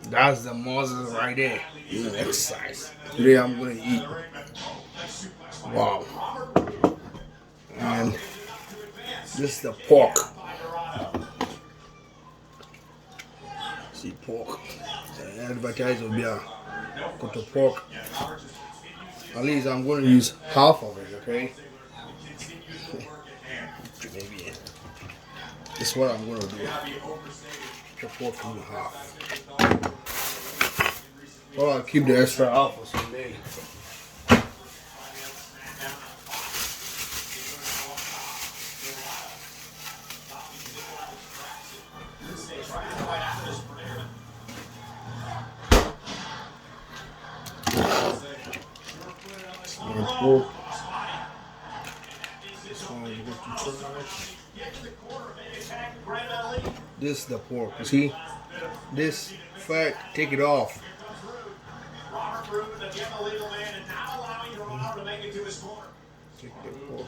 That's the muscles right there. Exercise. Today I'm gonna eat. Wow. And this is the pork. See pork. Advertise will be a cut the pork. At least I'm gonna use half of it, okay? Maybe this is what I'm gonna do. The pork in half. Well, I'll keep the extra half for someday. Pork. This is the pork. You see? This fat, take it off. Take the pork.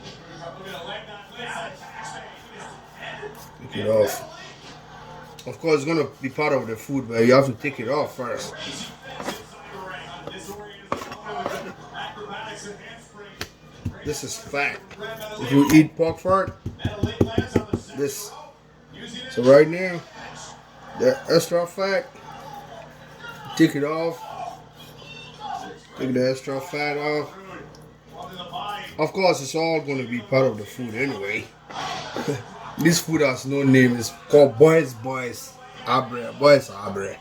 Take it off. Of course, it's going to be part of the food, but you have to take it off first. This is fat. If you eat pork fat, this. So right now, the extra fat, take it off. Take the extra fat off. Of course, it's all going to be part of the food anyway. This food has no name. It's called boys abre. Boys abre.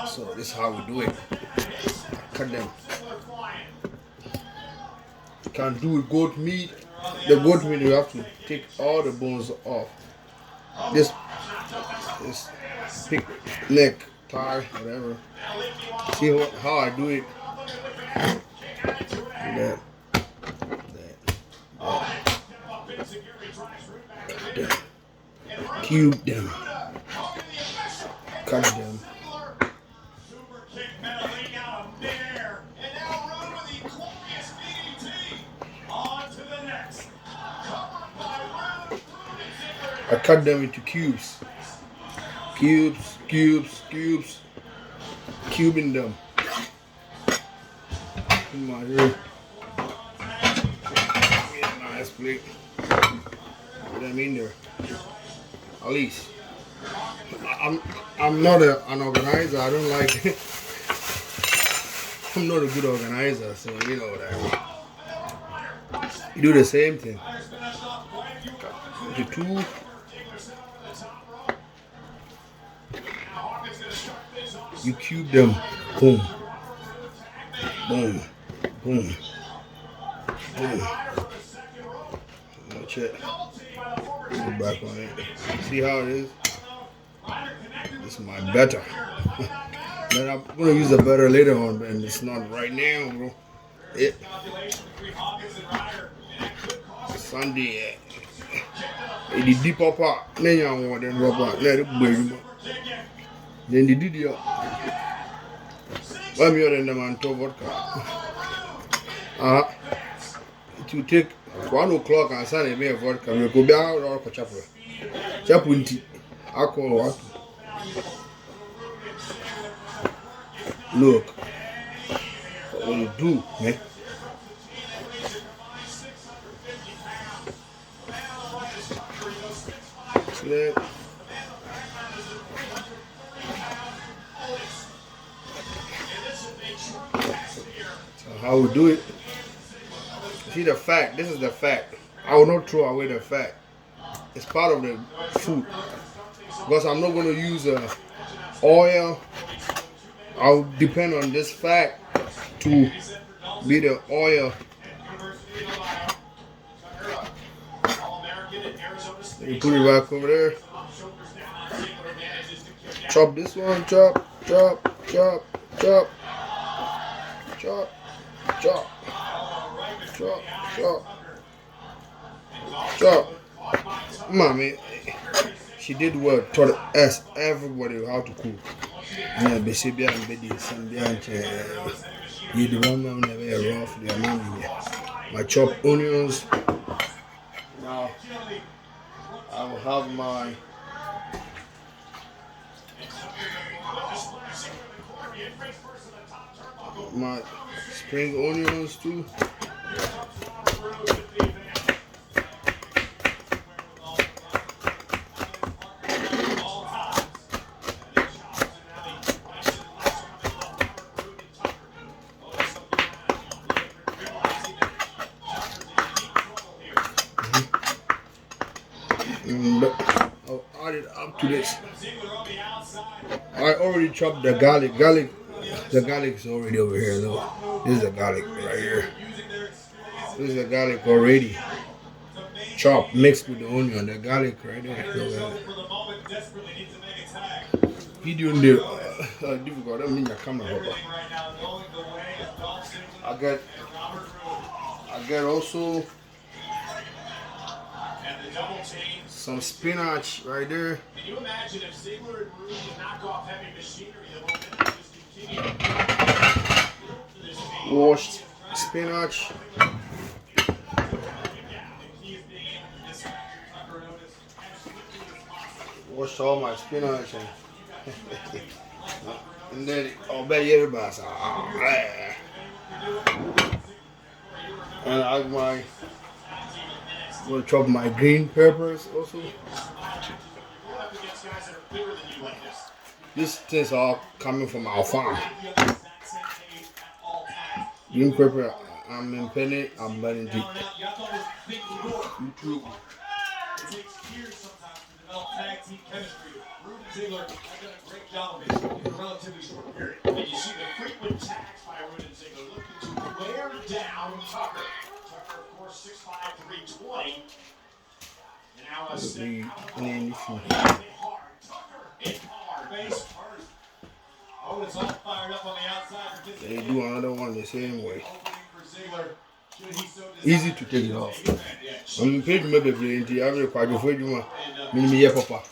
So this is how we do it. Cut them. You can do with goat meat. The goat meat, you have to take all the bones off. This pig neck, thigh, whatever. See how I do it? That. Cube them. Cut them. I cut them into cubes. Cubing them. Come on here. Nice plate. Put them in there. At least. I'm not an organizer. I don't like it. I'm not a good organizer, so you know that. You do the same thing. The two. You cube them. Boom. Boom. Boom. Boom. Watch it. Go back on it. See how it is? This is my better. But I'm gonna use the butter later on, and it's not right now, bro. It Sunday. The deep upper, then you want them rubber, let it burn. Then the did you. I'm here in the man to vodka. It will take 1 o'clock and Sunday me vodka. We go down or chapel. Chapel alcohol what? Look. What you do, man? See that? So how we do it? See the fat. This is the fat. I will not throw away the fat. It's part of the food. Because I'm not going to use oil. I'll depend on this fat to be the oil. You put it back over there. Chop this one. Chop. Mommy, she did well. Taught us everybody how to cook. Yeah, baby, and baby, some you the one never rough. My chopped onions. Now I will have my my spring onions too. I'll add it up to this. I already chopped the garlic. The garlic is already over here. Look, this is the garlic right here. This is the garlic already chopped, mixed with the onion. The garlic right there. Look at it. Video the difficult. I mean your camera. I get also some spinach right there. Can you imagine if Ziegler and Rude would knock off heavy machinery, the momentum just continue? Washed spinach. Washed all my spinach and then I'll bet everybody's and I my gonna chop my green peppers also. These things are coming from our farm. Green pepper, I'm in penny, I'm burning deep. YouTube. Rude and Ziegler have done a great job of it in a relatively short period. And you see the frequent tags by Rude and Ziegler looking to wear down Tucker. Tucker, of course, 6'5", 320. And now a step out of the ball. Hit hard. Tucker hit hard. Base first. Oh, it's all fired up on the outside. They do another one the same way. Easy to take it off. I'm paid maybe plenty. I'm quite afraid you want me papa.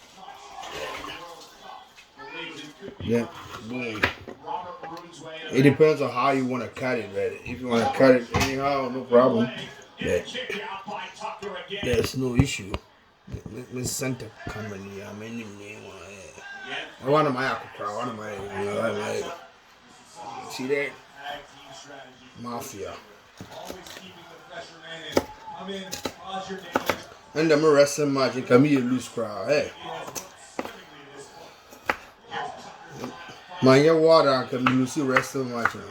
Then boom. It depends on how you want to cut it, right? If you want to cut it anyhow, no problem. There's no issue. Let's center company. I mean, I want my see that? Mafia. And the wrestling match, it can be a loose crowd. Hey. My water can be loose wrestling match now.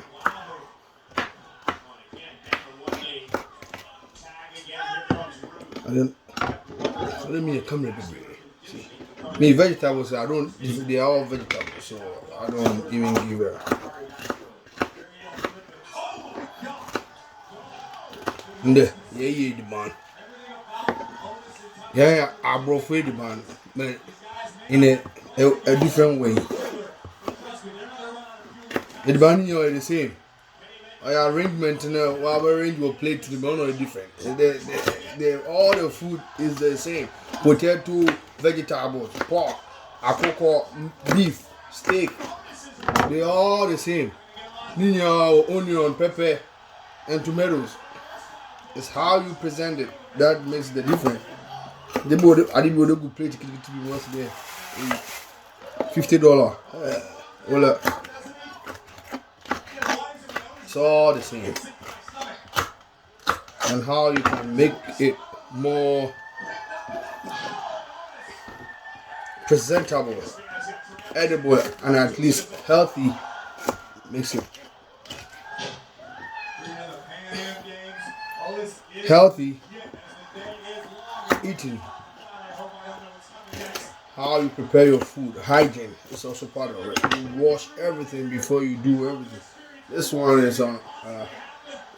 And then, let me come here. See, me vegetables, I don't. They are all vegetables, so I don't even give her. Yeah, the man. Yeah, I brought the man, but in a different way. The band is the same. Our arrangement now, our arrange will play to the bone or different. All the food is the same. Potato, vegetables, pork, akoko, beef, steak. They are all the same. Onion, pepper, and tomatoes. It's how you present it that makes the difference. I didn't go to play to be once there. $50. It's all the same. And how you can make it more presentable, edible, and at least healthy makes it healthy eating. How you prepare your food, hygiene is also part of it. You wash everything before you do everything. This one is on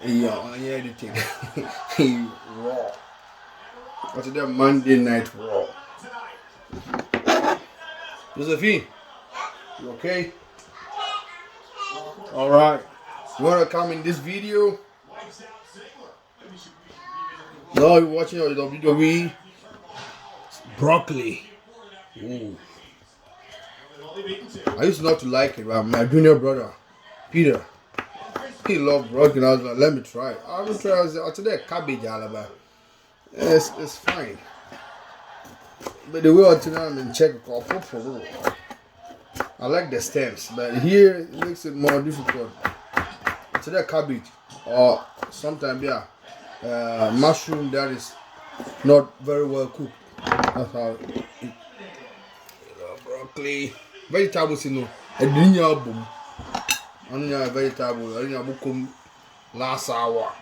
editing raw. What's that Monday night raw? Josephine, you okay? All right. You wanna come in this video? No, you're watching on WWE. Broccoli. Ooh. I used not to like it, but my junior brother, Peter, he loved broccoli. I was like, let me try it. I will try it. I today cabbage, alaba. It's fine. But the way I'm in check, I like the stems, but here it makes it more difficult. to the cabbage or sometimes mushroom that is not very well cooked. That's how it, broccoli, vegetables, a dinner album, onion vegetable, onion book last hour.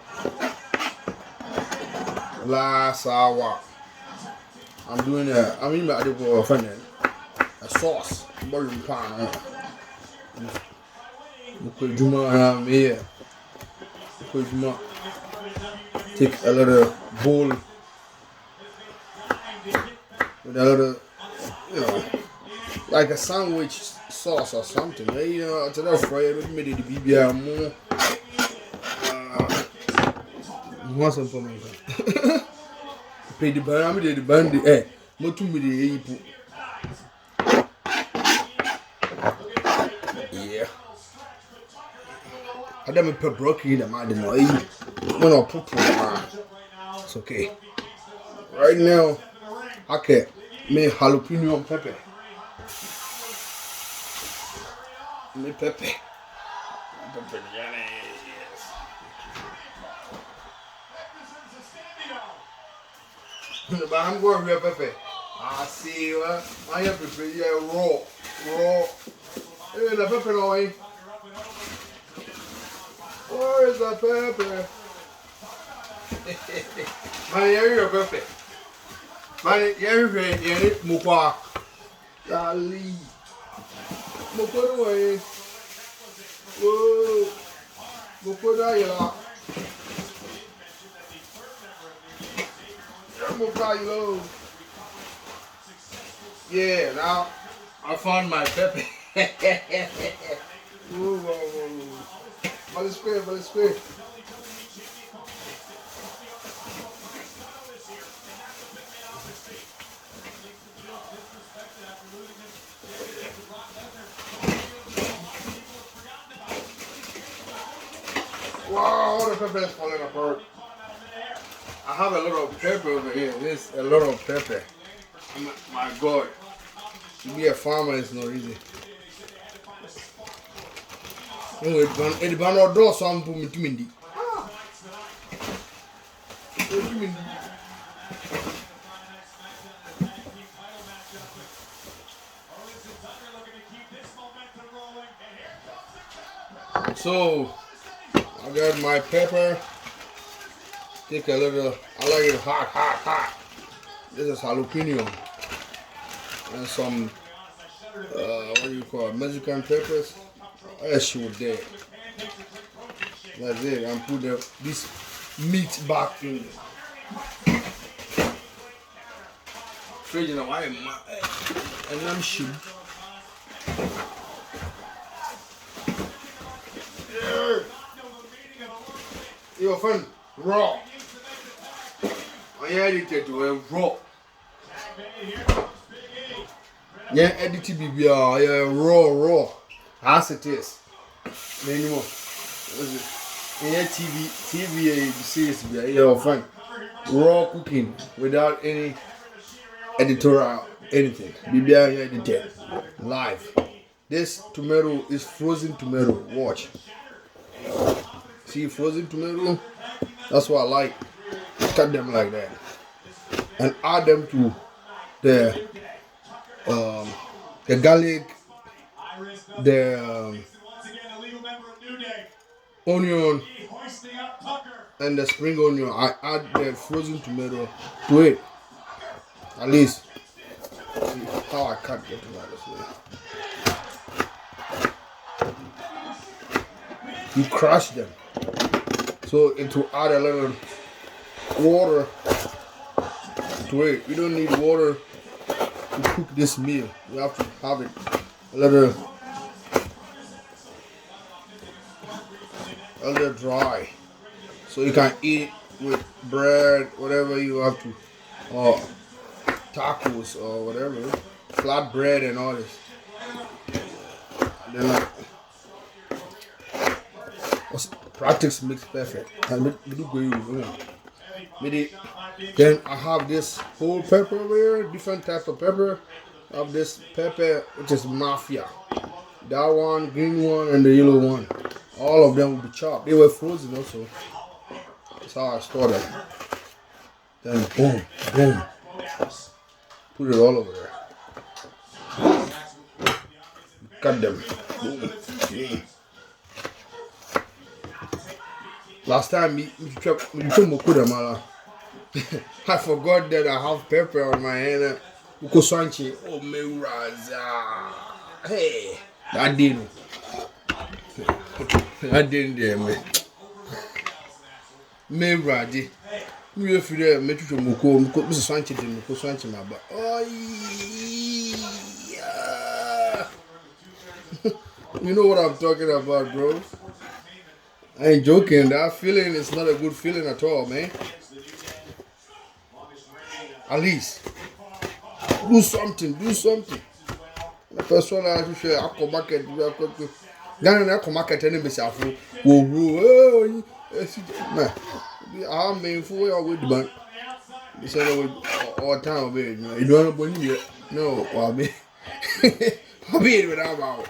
I'm doing a sauce, boiling pan. Take a little bowl with a little, like a sandwich sauce or something. To the fry with me the BBR more. Want some for me? Pay the band, the band, more to me the yeah. I don't put broccoli in the man. When I put it's okay. Right now, I can make jalapeno pepper. Make pepper. But I'm going real pepper. I see what I have to prepare raw. Hey, the pepper away. Where is the pepper? Man, you're pepper. Man, you're Mukwa. Golly. Mukwa away. Whoa. Mukwa away. Yeah, now I found my pepper. But it's good. Wow, all the pepper is falling apart. I have a lot of pepper over here. There's a lot of pepper. My God. To be a farmer is not easy. It's one of those some for me to Mindy. So I got my pepper. Take a little, I like it hot. This is jalapeno. And some, what do you call it, Mexican peppers. That's what there. That's it. And put this meat back in. Fridge in a while, and I'm sure. Your friend, raw. I edited to a raw. Yeah, edited raw. As it is. Anymore. Yeah, TV series your friend. Raw cooking without any editorial anything. BBI edited live. This tomato is frozen tomato. Watch. See frozen tomato? That's what I like. Cut them like that. And add them to the garlic, the onion, and the spring onion. I add the frozen tomato to it. At least. See how I cut the tomatoes. You crush them. So it will add a little water to it. You don't need water to cook this meal. You have to have it a little dry, so you can eat with bread, whatever you have to, or tacos or whatever, flat bread and all this. And then practice makes perfect. And then I have this whole pepper over here, different types of pepper. I have this pepper which is mafia. That one, green one, and the yellow one. All of them will be chopped. They were frozen also. That's how I store them. Then boom, boom. Put it all over there. Cut them. Boom. Yeah. Last time I forgot that I have pepper on my hand. Ukoswanchi. Oh, Meraza. Hey, I didn't. I didn't there, man. Meraji. Me if you me to muko Mrs. Swanchi did muko Swanchi my but oh yeah. You know what I'm talking about, bro. I ain't joking. That feeling is not a good feeling at all, man. At least do something. The first one I should I come market. Ghana come market any myself. Whoa. Man. I mean, for where with the bank. They said all time of it. You don't know when you no, I'll be without about.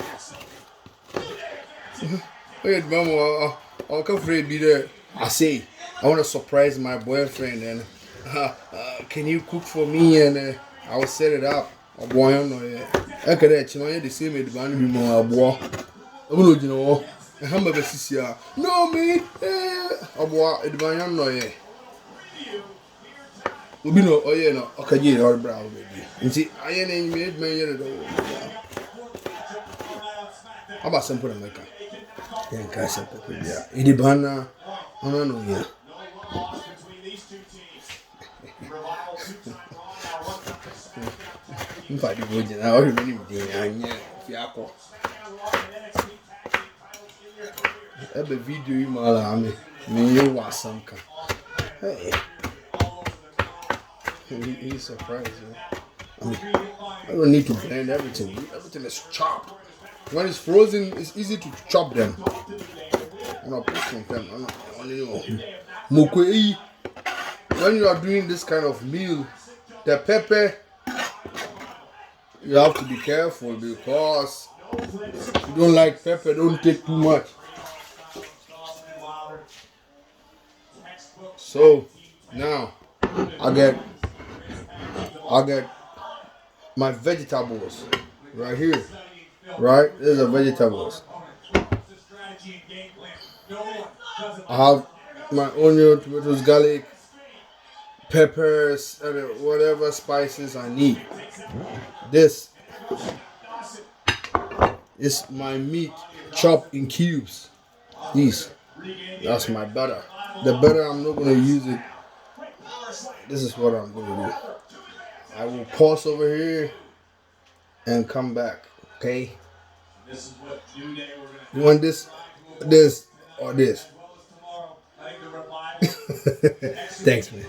Wait, Mama, I'll come for it be there. I say, I want to surprise my boyfriend and can you cook for me and I will set it up. A boy, I know, I could actually the same with the band be more boy. I will know. I have a sister. No, me, a boy, the band, no, yeah. We know, oh, yeah, no, okay, yeah, or brown, baby. You see, I ain't made me. How about some put on my car? Yeah, guys, yeah. In the banner, I don't know, yeah. In fact, the virgin, I already been in the Fiaco. Every video you mal, you want some car. Hey, he's surprised, I don't need to blend everything. Everything is chopped. When it's frozen, it's easy to chop them. I'm not pushing them. I'm not only know. When you are doing this kind of meal, the pepper, you have to be careful because you don't like pepper, don't take too much. So now I get my vegetables right here. Right? These are vegetables. I have my onion, tomatoes, garlic, peppers, whatever spices I need. This is my meat chopped in cubes. That's my butter. The butter, I'm not going to use it. This is what I'm going to do. I will pause over here and come back. Okay? You want this, or this? Thanks, man.